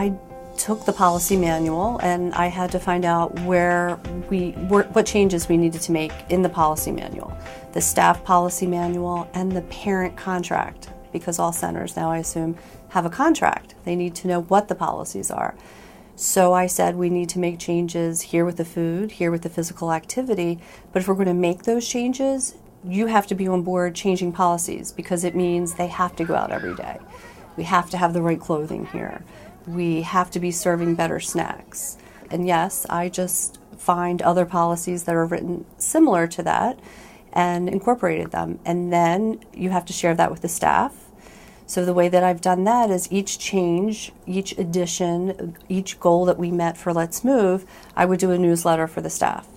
I took the policy manual and I had to find out what changes we needed to make in the policy manual, the staff policy manual and the parent contract, because all centers now, I assume, have a contract. They need to know what the policies are. So I said we need to make changes here with the food, here with the physical activity, but if we're going to make those changes, you have to be on board changing policies, because it means they have to go out every day. We have to have the right clothing here. We have to be serving better snacks. And yes, I just find other policies that are written similar to that and incorporated them. And then you have to share that with the staff. So the way that I've done that is each change, each addition, each goal that we met for Let's Move, I would do a newsletter for the staff.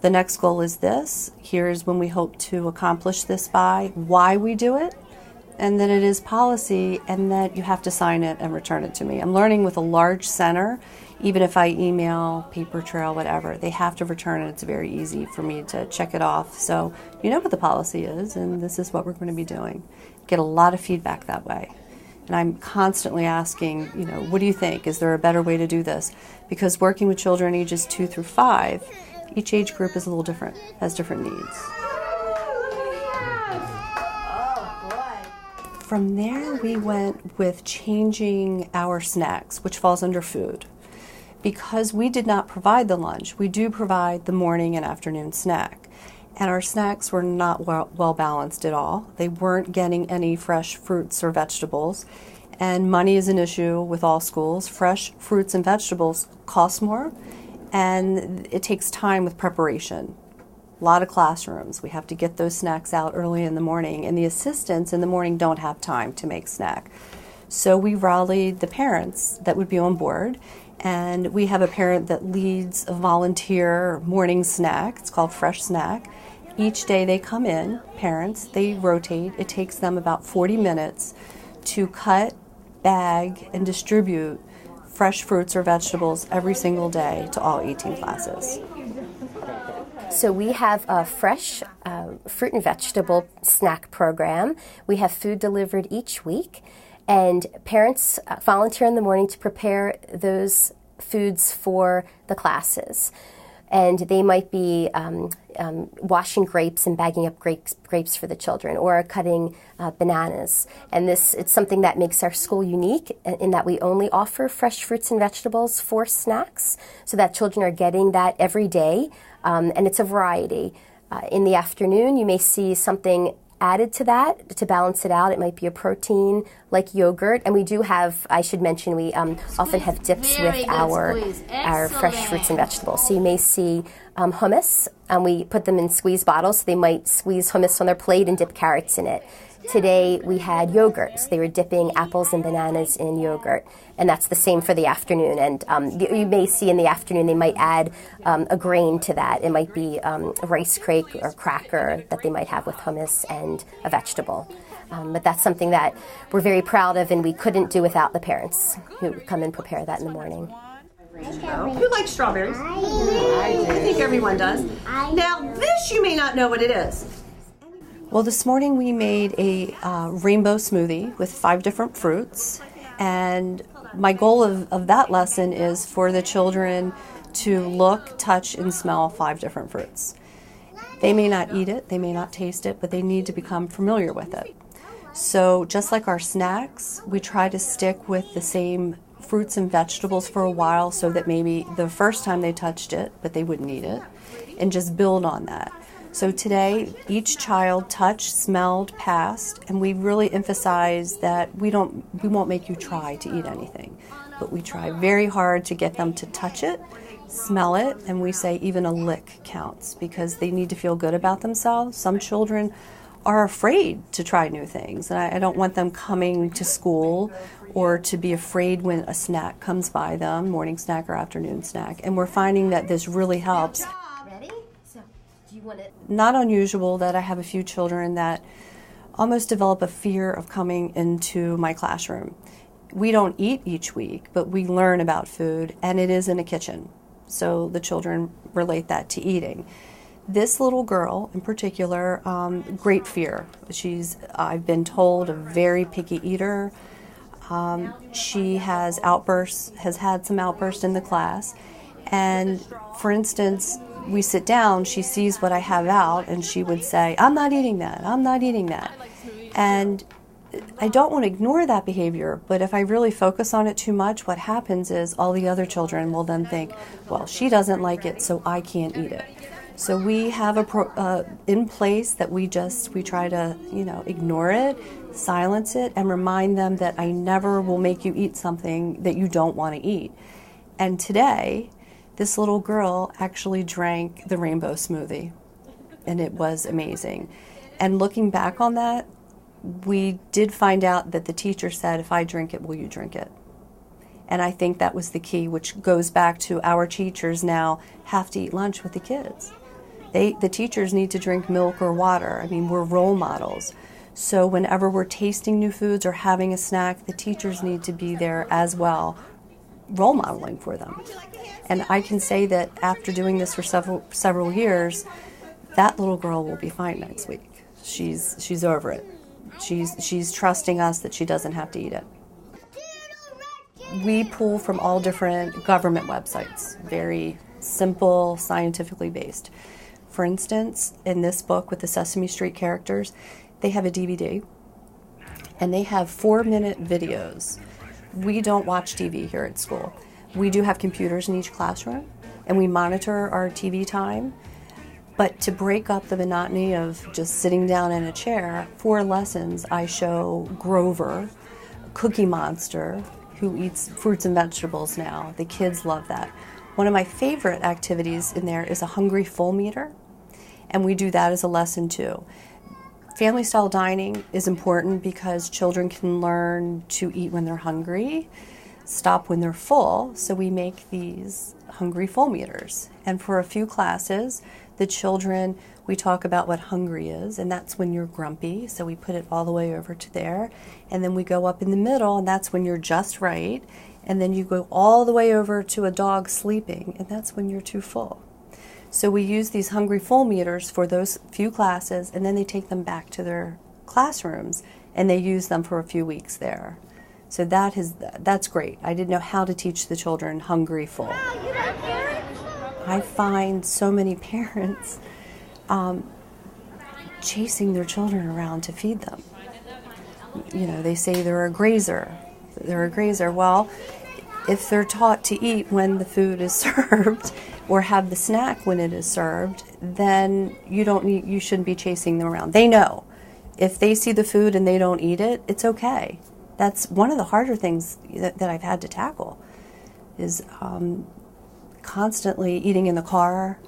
The next goal is this. Here's when we hope to accomplish this by, why we do it, and then it is policy, and that you have to sign it and return it to me. I'm learning with a large center, even if I email, paper trail, whatever, they have to return it. It's very easy for me to check it off. So you know what the policy is, and this is what we're going to be doing. Get a lot of feedback that way. And I'm constantly asking, what do you think? Is there a better way to do this? Because working with children ages 2 through 5, each age group is a little different, has different needs. From there, we went with changing our snacks, which falls under food. Because we did not provide the lunch, we do provide the morning and afternoon snack. And our snacks were not well balanced at all. They weren't getting any fresh fruits or vegetables. And money is an issue with all schools. Fresh fruits and vegetables cost more, and it takes time with preparation. A lot of classrooms. We have to get those snacks out early in the morning, and the assistants in the morning don't have time to make snack. So we rallied the parents that would be on board, and we have a parent that leads a volunteer morning snack. It's called Fresh Snack. Each day they come in, parents, they rotate. It takes them about 40 minutes to cut, bag, and distribute fresh fruits or vegetables every single day to all 18 classes. So we have a fresh fruit and vegetable snack program. We have food delivered each week, and parents volunteer in the morning to prepare those foods for the classes. And they might be washing grapes and bagging up grapes for the children, or cutting bananas. And it's something that makes our school unique in that we only offer fresh fruits and vegetables for snacks, so that children are getting that every day. And it's a variety. In the afternoon, you may see something added to that to balance it out. It might be a protein like yogurt, and we do have, I should mention, we often have dips with our fresh fruits and vegetables. So you may see hummus, and we put them in squeeze bottles, so they might squeeze hummus on their plate and dip carrots in it. Today we had yogurt, so they were dipping apples and bananas in yogurt, and that's the same for the afternoon. And you may see in the afternoon they might add a grain to that. It might be a rice cake or cracker that they might have with hummus and a vegetable. But that's something that we're very proud of, and we couldn't do without the parents who come and prepare that in the morning. Who likes strawberries? I think everyone does. Now, this you may not know what it is. Well, this morning we made a rainbow smoothie with 5 different fruits, and my goal of that lesson is for the children to look, touch, and smell 5 different fruits. They may not eat it, they may not taste it, but they need to become familiar with it. So just like our snacks, we try to stick with the same fruits and vegetables for a while, so that maybe the first time they touched it, but they wouldn't eat it, and just build on that. So today, each child touched, smelled, passed, and we really emphasize that we won't make you try to eat anything, but we try very hard to get them to touch it, smell it, and we say even a lick counts, because they need to feel good about themselves. Some children are afraid to try new things, and I don't want them coming to school or to be afraid when a snack comes by them, morning snack or afternoon snack, and we're finding that this really helps. Not unusual that I have a few children that almost develop a fear of coming into my classroom. We don't eat each week, but we learn about food, and it is in a kitchen. So the children relate that to eating. This little girl in particular, great fear. She's, I've been told, a very picky eater. She has had some outbursts in the class. And for instance, we sit down, she sees what I have out, and she would say, I'm not eating that, I'm not eating that. And I don't want to ignore that behavior, but if I really focus on it too much, what happens is all the other children will then think, well, she doesn't like it, so I can't eat it. So we have in place that we try to, ignore it, silence it, and remind them that I never will make you eat something that you don't want to eat. And today, this little girl actually drank the rainbow smoothie, and it was amazing. And looking back on that, we did find out that the teacher said, if I drink it, will you drink it? And I think that was the key, which goes back to our teachers now have to eat lunch with the kids. The teachers need to drink milk or water. I mean, we're role models. So whenever we're tasting new foods or having a snack, the teachers need to be there as well, role modeling for them. And I can say that after doing this for several years, that little girl will be fine next week. She's over it. She's trusting us that she doesn't have to eat it. We pull from all different government websites, very simple, scientifically based. For instance, in this book with the Sesame Street characters, they have a DVD, and they have 4-minute videos. We don't watch TV here at school. We do have computers in each classroom, and we monitor our TV time. But to break up the monotony of just sitting down in a chair, 4 lessons, I show Grover, Cookie Monster, who eats fruits and vegetables now. The kids love that. One of my favorite activities in there is a Hungry Full Meter, and we do that as a lesson too. Family style dining is important because children can learn to eat when they're hungry, stop when they're full, so we make these Hungry Full Meters. And for a few classes, the children, we talk about what hungry is, and that's when you're grumpy, so we put it all the way over to there. And then we go up in the middle, and that's when you're just right. And then you go all the way over to a dog sleeping, and that's when you're too full. So we use these Hungry Full Meters for those few classes, and then they take them back to their classrooms, and they use them for a few weeks there. So that's great. I didn't know how to teach the children Hungry Full. I find so many parents chasing their children around to feed them. They say they're a grazer. They're a grazer. Well, if they're taught to eat when the food is served or have the snack when it is served, then you shouldn't be chasing them around. They know. If they see the food and they don't eat it, it's okay. That's one of the harder things that I've had to tackle is constantly eating in the car,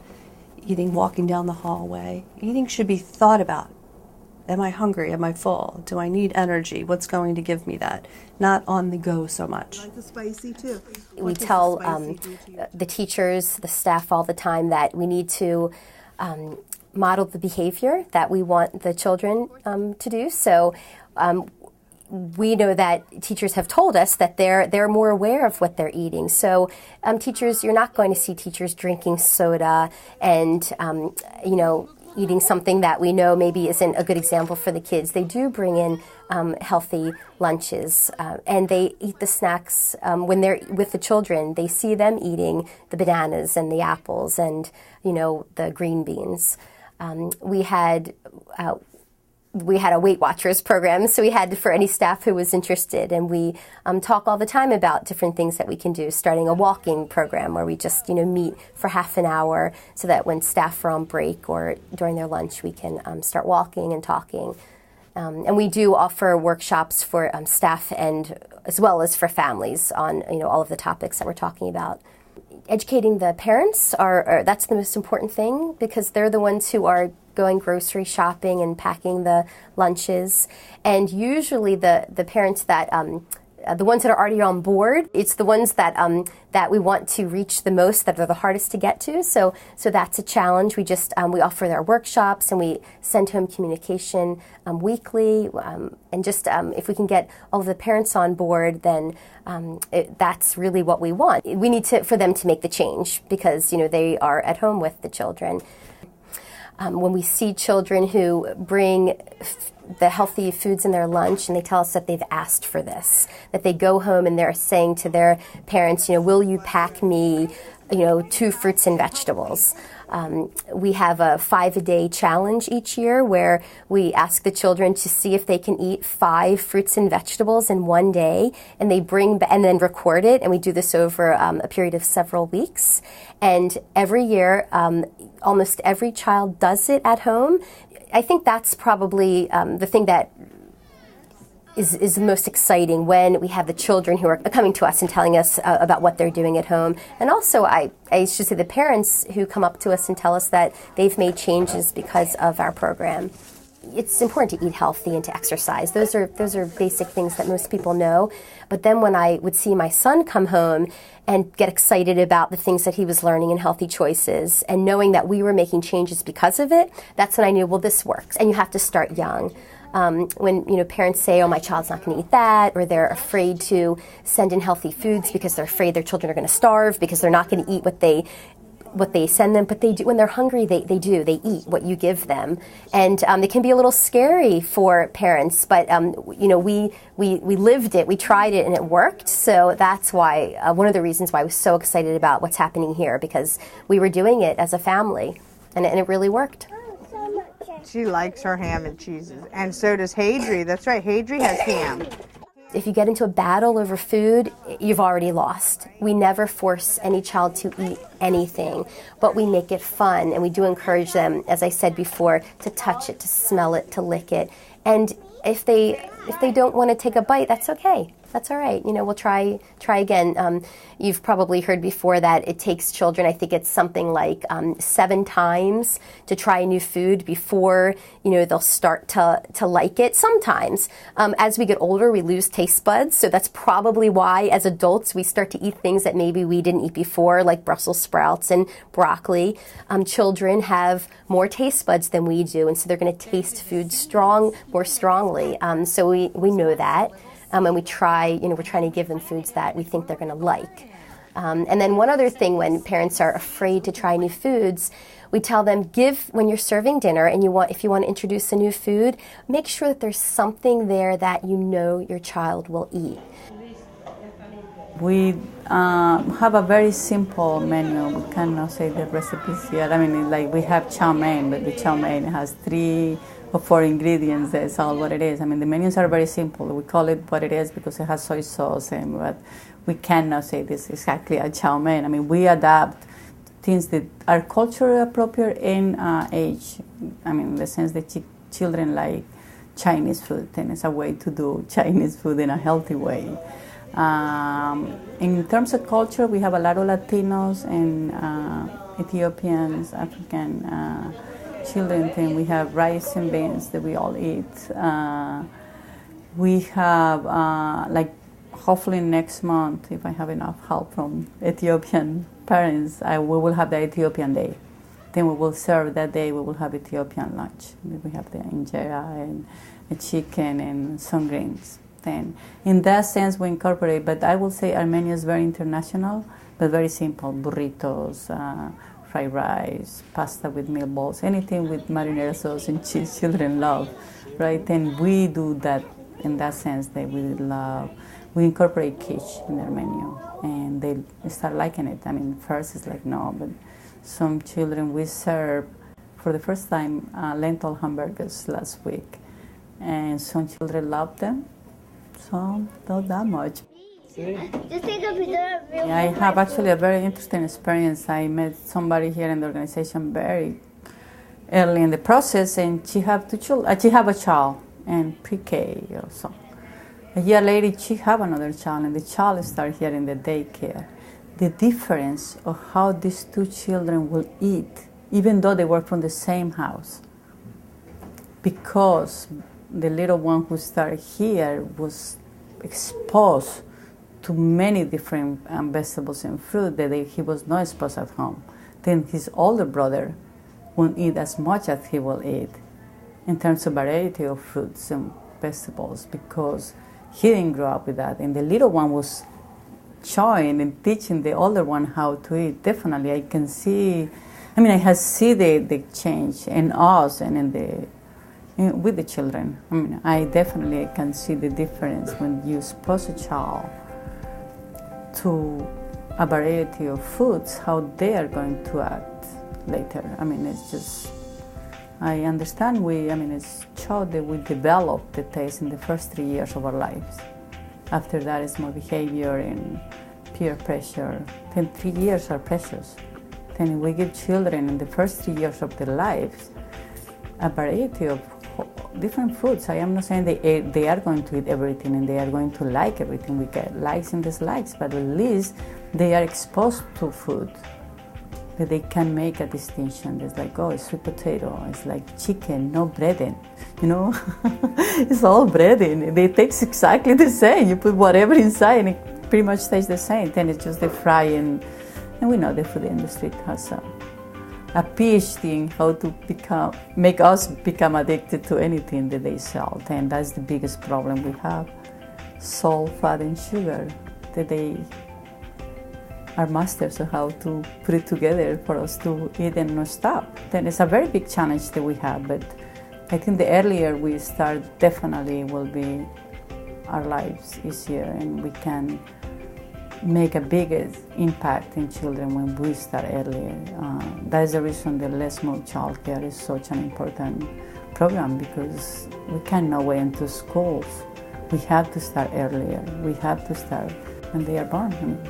walking down the hallway. Eating should be thought about. Am I hungry? Am I full? Do I need energy? What's going to give me that? Not on the go so much. I like the spicy too. We tell the teachers, the staff all the time that we need to model the behavior that we want the children to do. So we know that teachers have told us that they're more aware of what they're eating. So teachers, you're not going to see teachers drinking soda and eating something that we know maybe isn't a good example for the kids. They do bring in healthy lunches, and they eat the snacks when they're with the children. They see them eating the bananas and the apples and the green beans. We had a Weight Watchers program, so we had for any staff who was interested, and we talk all the time about different things that we can do, starting a walking program where we just meet for half an hour so that when staff are on break or during their lunch we can start walking and talking. And we do offer workshops for staff and as well as for families on all of the topics that we're talking about. Educating the parents that's the most important thing because they're the ones who are going grocery shopping and packing the lunches. And usually the parents that the ones that are already on board, it's the ones that that we want to reach the most, that are the hardest to get to. So that's a challenge. We just we offer their workshops and we send home communication weekly. And just if we can get all of the parents on board, then that's really what we want. We need for them to make the change because they are at home with the children. When we see children who bring the healthy foods in their lunch, and they tell us that they've asked for this, that they go home and they're saying to their parents, will you pack me, 2 fruits and vegetables? We have a 5-a-day challenge each year where we ask the children to see if they can eat 5 fruits and vegetables in one day, and and then record it, and we do this over a period of several weeks. And every year, almost every child does it at home. I think that's probably the thing that is the most exciting, when we have the children who are coming to us and telling us about what they're doing at home. And also, I should say, the parents who come up to us and tell us that they've made changes because of our program. It's important to eat healthy and to exercise. Those are basic things that most people know. But then when I would see my son come home and get excited about the things that he was learning in healthy choices, and knowing that we were making changes because of it, that's when I knew, well, this works. And you have to start young. When parents say, oh, my child's not going to eat that, or they're afraid to send in healthy foods because they're afraid their children are going to starve because they're not going to eat what they send them, but they do. When they're hungry, they eat what you give them, and it can be a little scary for parents. But we lived it, we tried it, and it worked. So that's why one of the reasons why I was so excited about what's happening here, because we were doing it as a family, and it really worked. She likes her ham and cheeses, and so does Hadri. That's right, Hadri has ham. If you get into a battle over food, you've already lost. We never force any child to eat anything, but we make it fun, and we do encourage them, as I said before, to touch it, to smell it, to lick it. And if they don't want to take a bite, that's okay. That's all right. We'll try again. You've probably heard before that it takes children, I think it's something like 7 times to try a new food before, they'll start to like it. Sometimes, as we get older, we lose taste buds. So that's probably why, as adults, we start to eat things that maybe we didn't eat before, like Brussels sprouts and broccoli. Children have more taste buds than we do, and so they're going to taste food more strongly. So we know that. And we try, we're trying to give them foods that we think they're going to like. And then one other thing, when parents are afraid to try new foods, we tell them, when you're serving dinner and if you want to introduce a new food, make sure that there's something there that your child will eat. We have a very simple menu. We cannot say the recipes yet. We have chow mein, but the chow mein has 3 or 4 ingredients. That's all what it is. The menus are very simple. We call it what it is because it has soy sauce, but we cannot say this is exactly a chow mein. We adapt things that are culturally appropriate in age. In the sense that children like Chinese food, and it's a way to do Chinese food in a healthy way. In terms of culture, we have a lot of Latinos and Ethiopians, African children thing. We have rice and beans that we all eat. We have, hopefully next month, if I have enough help from Ethiopian parents, we will have the Ethiopian day. Then we will serve that day, we will have Ethiopian lunch. We have the injera and chicken and some greens. Then, in that sense, we incorporate, but I will say our menu is very international, but very simple. Burritos, fried rice, pasta with meatballs, anything with marinara sauce and cheese children love, right? And we do that in that sense that we love. We incorporate quiche in our menu, and they start liking it. First it's like, no, but some children, we serve for the first time lentil hamburgers last week, and some children love them, so not that much. Just take a picture. I have actually a very interesting experience. I met somebody here in the organization very early in the process, and she have 2 children. She have a child in pre-K or so. A year later, she have another child, and the child started here in the daycare. The difference of how these 2 children will eat, even though they work from the same house, because the little one who started here was exposed to many different vegetables and fruit that he was not exposed at home. Then his older brother won't eat as much as he will eat in terms of variety of fruits and vegetables because he didn't grow up with that. And the little one was showing and teaching the older one how to eat. Definitely, I can see, I have seen the change in us and in the with the children. I mean, I definitely can see the difference when you expose a child to a variety of foods, how they are going to act later. I mean, it's just, I understand it's child that we develop the taste in the first 3 years of our lives. After that, it's more behavior and peer pressure. Then 3 years are precious. Then we give children in the first 3 years of their lives a variety of different foods. I am not saying they are going to eat everything and they are going to like everything. We get likes and dislikes, but at least they are exposed to food that they can make a distinction. It's like, oh, it's sweet potato, it's like chicken, no breading, you know? It's all breading. They taste exactly the same. You put whatever inside and it pretty much tastes the same. Then it's just the frying. And we know the food industry has a PhD in how to make us become addicted to anything that they sell. And that's the biggest problem we have. Salt, fat, and sugar, that they are masters of how to put it together for us to eat and not stop. Then it's a very big challenge that we have, but I think the earlier we start, definitely will be our lives easier, and we can make a bigger impact in children when we start earlier. That is the reason the Let's Move Child Care is such an important program, because we cannot wait into schools. We have to start earlier. We have to start when they are born.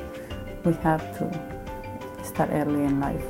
We have to start early in life.